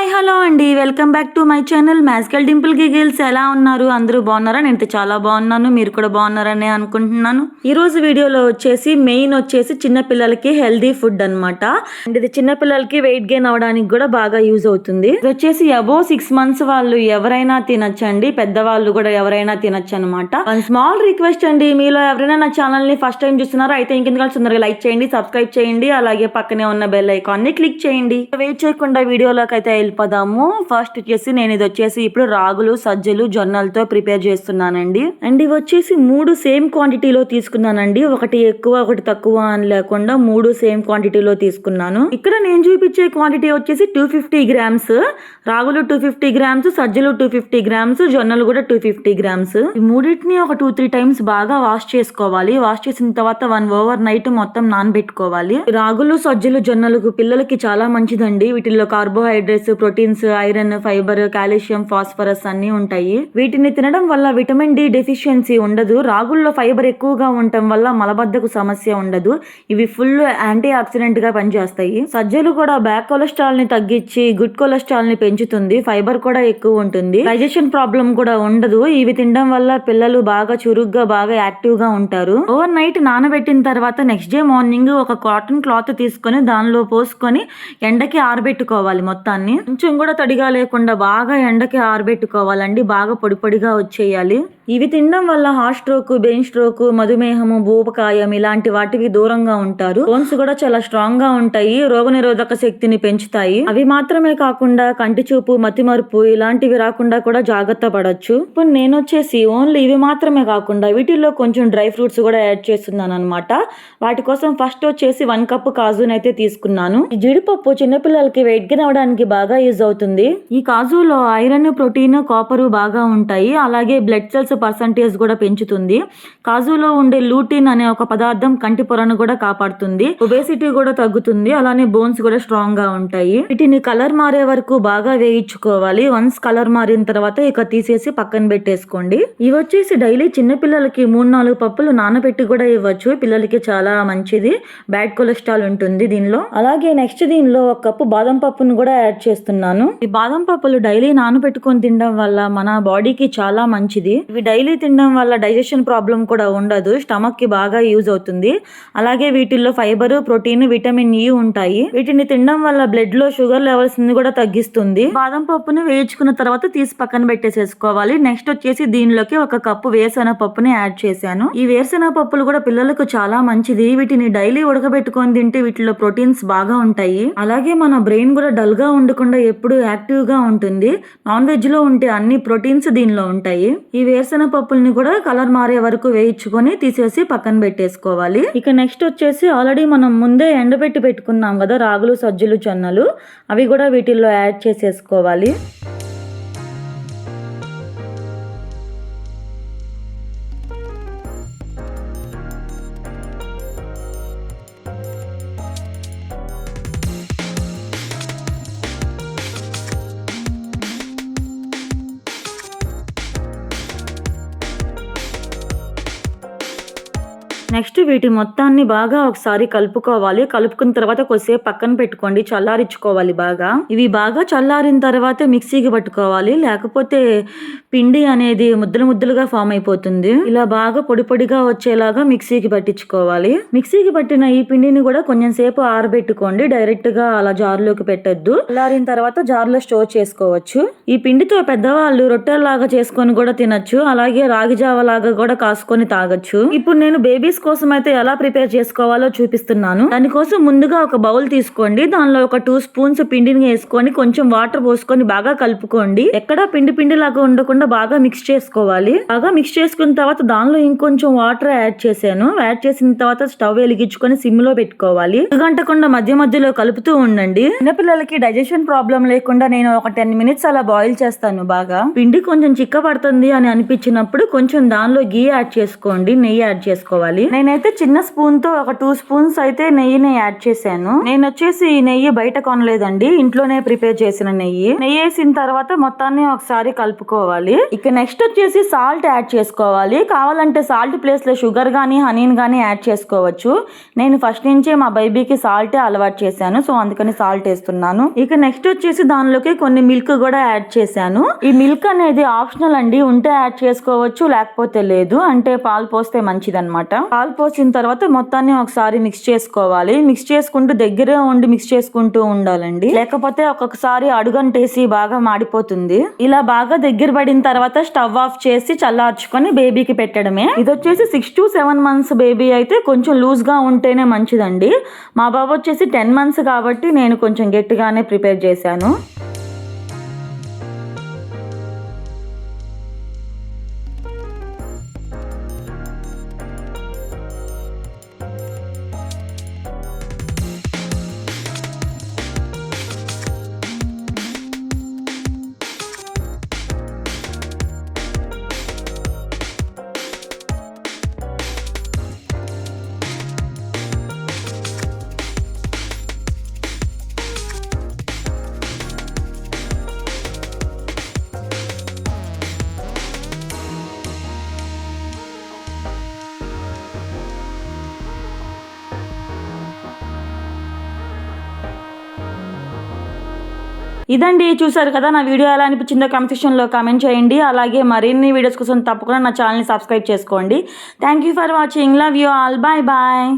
Hi hello అండి, welcome back to my channel magical Dimple giggles. ఎలా ఉన్నారు? అందరూ బాగున్నారా? నేనైతే చాలా బాగున్నాను, మీరు కూడా బాగున్నారని అనుకుంటున్నాను. ఈ రోజు వీడియోలో మెయిన్ వచ్చేసి చిన్నపిల్లలకి హెల్దీ ఫుడ్ అనమాట. అండ్ ఇది చిన్నపిల్లలకి వెయిట్ గెయిన్ అవడానికి కూడా బాగా యూజ్ అవుతుంది. ఇది వచ్చేసి అబోవ్ 6 months వాళ్ళు ఎవరైనా తినచ్చండి, పెద్దవాళ్ళు కూడా ఎవరైనా తినచ్చు అనమాట. వన్ స్మాల్ రిక్వెస్ట్ అండి, మీలో ఎవరైనా నా ఛానల్ ని ఫస్ట్ టైం చూస్తున్నారో అయితే ఇంకెందుకు తొందరగా లైక్ చేయండి, సబ్స్క్రైబ్ చేయండి, అలాగే పక్కనే ఉన్న బెల్ ఐకాన్ ని క్లిక్ చేయండి. వెయిట్ చేయకుండా వీడియోలోకి అయితే వెళ్ళిపోదాము. ఫస్ట్ వచ్చేసి నేను ఇది వచ్చేసి ఇప్పుడు రాగులు, సజ్జలు, జొన్నలతో ప్రిపేర్ చేస్తున్నానండి. అండ్ ఇవి వచ్చేసి 3 సేమ్ క్వాంటిటీలో తీసుకున్నానండి. ఒకటి ఎక్కువ ఒకటి తక్కువ అని లేకుండా 3 సేమ్ క్వాంటిటీలో తీసుకున్నాను. ఇక్కడ నేను చూపించే క్వాంటిటీ వచ్చేసి 250 grams. రాగులు 250 grams, సజ్జలు 250 grams, జొన్నలు కూడా 250 grams. ఈ మూడింటిని ఒక 2-3 times బాగా వాష్ చేసుకోవాలి. వాష్ చేసిన తర్వాత 1 overnight మొత్తం నానబెట్టుకోవాలి. రాగులు, సజ్జలు, జొన్నలకు పిల్లలకి చాలా మంచిదండి. వీటిల్లో carbohydrates, proteins, iron, fibre, calcium, phosphorus అన్ని ఉంటాయి. వీటిని తినడం వల్ల విటమిన్ డి డెఫిషియన్సీ ఉండదు. రాగుల్లో ఫైబర్ ఎక్కువగా ఉండటం వల్ల మలబద్ధకు సమస్య ఉండదు. ఇవి ఫుల్ యాంటీ ఆక్సిడెంట్ గా పనిచేస్తాయి. సజ్జలు కూడా బ్యాడ్ కొలెస్ట్రాల్ ని తగ్గించి గుడ్ కొలెస్ట్రాల్ ని పెంచుతుంది. ఫైబర్ కూడా ఎక్కువ ఉంటుంది. డైజెషన్ ప్రాబ్లం కూడా ఉండదు. ఇవి తినడం వల్ల పిల్లలు బాగా చురుగ్గా, బాగా యాక్టివ్ గా ఉంటారు. ఓవర్ నైట్ నానబెట్టిన తర్వాత నెక్స్ట్ డే మార్నింగ్ ఒక కాటన్ క్లాత్ తీసుకొని దానిలో పోసుకొని ఎండకి ఆరబెట్టుకోవాలి. మొత్తాన్ని కొంచెం కూడా తడిగా లేకుండా బాగా ఎండకి ఆరబెట్టుకోవాలండి. బాగా పొడి పొడిగా వచ్చేయాలి. ఇవి తినడం వల్ల హార్ట్ స్ట్రోక్, బ్రెయిన్ స్ట్రోక్, మధుమేహము, భూపకాయం ఇలాంటి వాటికి దూరంగా ఉంటారు. బోన్స్ కూడా చాలా స్ట్రాంగ్ గా ఉంటాయి. రోగనిరోధక శక్తిని పెంచుతాయి. అవి మాత్రమే కాకుండా కంటి చూపు, మతిమరుపు ఇలాంటివి రాకుండా కూడా జాగ్రత్త పడొచ్చు. ఇప్పుడు నేను వచ్చేసి ఓన్లీ ఇవి మాత్రమే కాకుండా వీటిల్లో కొంచెం డ్రై ఫ్రూట్స్ కూడా యాడ్ చేస్తున్నాను అనమాట. వాటి కోసం ఫస్ట్ వచ్చేసి 1 cup కాజునైతే తీసుకున్నాను. ఈ జీడిపప్పు చిన్నపిల్లలకి వెయిట్ గెయిన్ అవడానికి బాగా యూజ్ అవుతుంది. ఈ కాజులో ఐరన్, ప్రోటీన్, కాపర్ బాగా ఉంటాయి. అలాగే బ్లడ్ సెల్స్ పర్సంటేజ్ కూడా పెంచుతుంది. కాజులో ఉండే లూటిన్ అనే ఒక పదార్థం కంటి పొరను కూడా కాపాడుతుంది. ఒబేసిటీ కూడా తగ్గుతుంది. అలానే బోన్స్ కూడా స్ట్రాంగ్ గా ఉంటాయి. వీటిని కలర్ మారే వరకు బాగా వేయించుకోవాలి. వన్స్ కలర్ మారిన తర్వాత ఇక తీసేసి పక్కన పెట్టేసుకోండి. ఇవి వచ్చేసి డైలీ చిన్నపిల్లలకి 3-4 పప్పులు నానబెట్టి కూడా ఇవ్వచ్చు. పిల్లలకి చాలా మంచిది. బ్యాడ్ కొలెస్ట్రాల్ ఉంటుంది దీనిలో. అలాగే నెక్స్ట్ దీనిలో 1 cup బాదం పప్పును కూడా యాడ్ చేస్తున్నాను. ఈ బాదం పప్పులు డైలీ నానబెట్టుకొని తినడం వల్ల మన బాడీకి చాలా మంచిది. ఇవి డైలీ తినడం వల్ల డైజెషన్ ప్రాబ్లం కూడా ఉండదు. స్టమక్ కి బాగా యూజ్ అవుతుంది. అలాగే వీటిల్లో ఫైబర్, ప్రోటీన్, విటమిన్ ఇ ఉంటాయి. వీటిని తినడం వల్ల బ్లడ్ లో షుగర్ లెవెల్స్ ని కూడా తగ్గిస్తుంది. బాదం పప్పుని వేయించుకున్న తర్వాత తీసి పక్కన పెట్టేసేసుకోవాలి. నెక్స్ట్ వచ్చేసి దీనిలోకి 1 cup వేరుశెనగ పప్పుని యాడ్ చేశాను. ఈ వేరుశెనగ పప్పులు కూడా పిల్లలకు చాలా మంచిది. వీటిని డైలీ ఉడకబెట్టుకొని తింటే వీటిలో ప్రోటీన్స్ బాగా ఉంటాయి. అలాగే మన బ్రెయిన్ కూడా డల్ గా ఉండకుండా ఎప్పుడు యాక్టివ్ గా ఉంటుంది. నాన్ వెజ్ లో ఉంటే అన్ని ప్రోటీన్స్ దీనిలో ఉంటాయి. ఈ వేరుశెనగ పప్పుల్ని కూడా కలర్ మారే వరకు వేయించుకొని తీసేసి పక్కన పెట్టేసుకోవాలి. ఇక నెక్స్ట్ వచ్చేసి ఆల్రెడీ మనం ముందే ఎండబెట్టి పెట్టుకున్నాం కదా రాగులు, సజ్జలు, జొన్నలు, అవి కూడా వీటిల్లో యాడ్ చేసేసుకోవాలి. నెక్స్ట్ వీటి మొత్తాన్ని బాగా ఒకసారి కలుపుకోవాలి. కలుపుకున్న తర్వాత కొద్దిసేపు పక్కన పెట్టుకోండి, చల్లారించుకోవాలి బాగా. ఇవి బాగా చల్లారిన తర్వాత మిక్సీకి పట్టుకోవాలి, లేకపోతే పిండి అనేది ముద్దలు ముద్దలుగా ఫామ్ అయిపోతుంది. ఇలా బాగా పొడి పొడిగా వచ్చేలాగా మిక్సీకి పట్టించుకోవాలి. మిక్సీకి పట్టిన ఈ పిండిని కూడా కొంచెం సేపు ఆరబెట్టుకోండి. డైరెక్ట్ గా అలా జార్లోకి పెట్టద్దు. చల్లారిన తర్వాత జార్లో స్టోర్ చేసుకోవచ్చు. ఈ పిండితో పెద్దవాళ్ళు రొట్టెల్లాగా చేసుకొని కూడా తినచ్చు. అలాగే రాగి జావ లాగా కూడా కాసుకొని తాగొచ్చు. ఇప్పుడు నేను బేబీస్ కోసం అయితే ఎలా ప్రిపేర్ చేసుకోవాలో చూపిస్తున్నాను. దానికోసం ముందుగా ఒక బౌల్ తీసుకోండి. దానిలో ఒక 2 spoons పిండిని వేసుకొని కొంచెం వాటర్ పోసుకొని బాగా కలుపుకోండి. ఎక్కడా పిండి పిండి లాగా ఉండకుండా బాగా మిక్స్ చేసుకోవాలి. బాగా మిక్స్ చేసుకున్న తర్వాత దానిలో ఇంకొంచెం వాటర్ యాడ్ చేశాను. యాడ్ చేసిన తర్వాత స్టవ్ వెలిగించుకొని సిమ్ లో పెట్టుకోవాలి. గంటకుండా మధ్య మధ్యలో కలుపుతూ ఉండండి. చిన్నపిల్లలకి డైజెషన్ ప్రాబ్లం లేకుండా నేను ఒక 10 minutes అలా బాయిల్ చేస్తాను. బాగా పిండి కొంచెం చిక్క పడుతుంది అని అనిపించినప్పుడు కొంచెం దానిలో గీ యాడ్ చేసుకోండి, నెయ్యి యాడ్ చేసుకోవాలి. నేనైతే చిన్న స్పూన్ తో ఒక 2 స్పూన్స్ అయితే నెయ్యిని యాడ్ చేశాను. నేను వచ్చేసి ఈ నెయ్యి బయట కొనలేదండి, ఇంట్లోనే ప్రిపేర్ చేసిన నెయ్యి. నెయ్యి వేసిన తర్వాత మొత్తాన్ని ఒకసారి కలుపుకోవాలి. ఇక నెక్స్ట్ వచ్చేసి సాల్ట్ యాడ్ చేసుకోవాలి. కావాలంటే సాల్ట్ ప్లేస్ లో షుగర్ గానీ హనీని గానీ యాడ్ చేసుకోవచ్చు. నేను ఫస్ట్ నుంచే మా బేబీకి సాల్టే అలవాటు చేశాను, సో అందుకని సాల్ట్ వేస్తున్నాను. ఇక నెక్స్ట్ వచ్చేసి దానిలోకి కొన్ని మిల్క్ కూడా యాడ్ చేశాను. ఈ మిల్క్ అనేది ఆప్షనల్ అండి, ఉంటే యాడ్ చేసుకోవచ్చు లేకపోతే లేదు. అంటే పాలు పోస్తే మంచిదన్నమాట. పాలు పోసిన తర్వాత మొత్తాన్ని ఒకసారి మిక్స్ చేసుకోవాలి. మిక్స్ చేసుకుంటూ దగ్గరే ఉండి మిక్స్ చేసుకుంటూ ఉండాలండి, లేకపోతే ఒక్కొక్కసారి అడుగంటేసి బాగా మాడిపోతుంది. ఇలా బాగా దగ్గర పడిన తర్వాత స్టవ్ ఆఫ్ చేసి చల్లార్చుకొని బేబీకి పెట్టడమే. ఇది వచ్చేసి 6 to 7 months బేబీ అయితే కొంచెం లూజ్ గా ఉంటేనే మంచిదండి. మా బాబు వచ్చేసి 10 months కాబట్టి నేను కొంచెం గట్టిగానే ప్రిపేర్ చేశాను. ఇదండి, చూసారు కదా నా వీడియో ఎలా అనిపించిందో కామెంట్ సెక్షన్లో కామెంట్ చేయండి. అలాగే మరిన్ని వీడియోస్ కోసం తప్పకుండా నా ఛానల్ని సబ్స్క్రైబ్ చేసుకోండి. Thank you for watching. Love you all. Bye bye.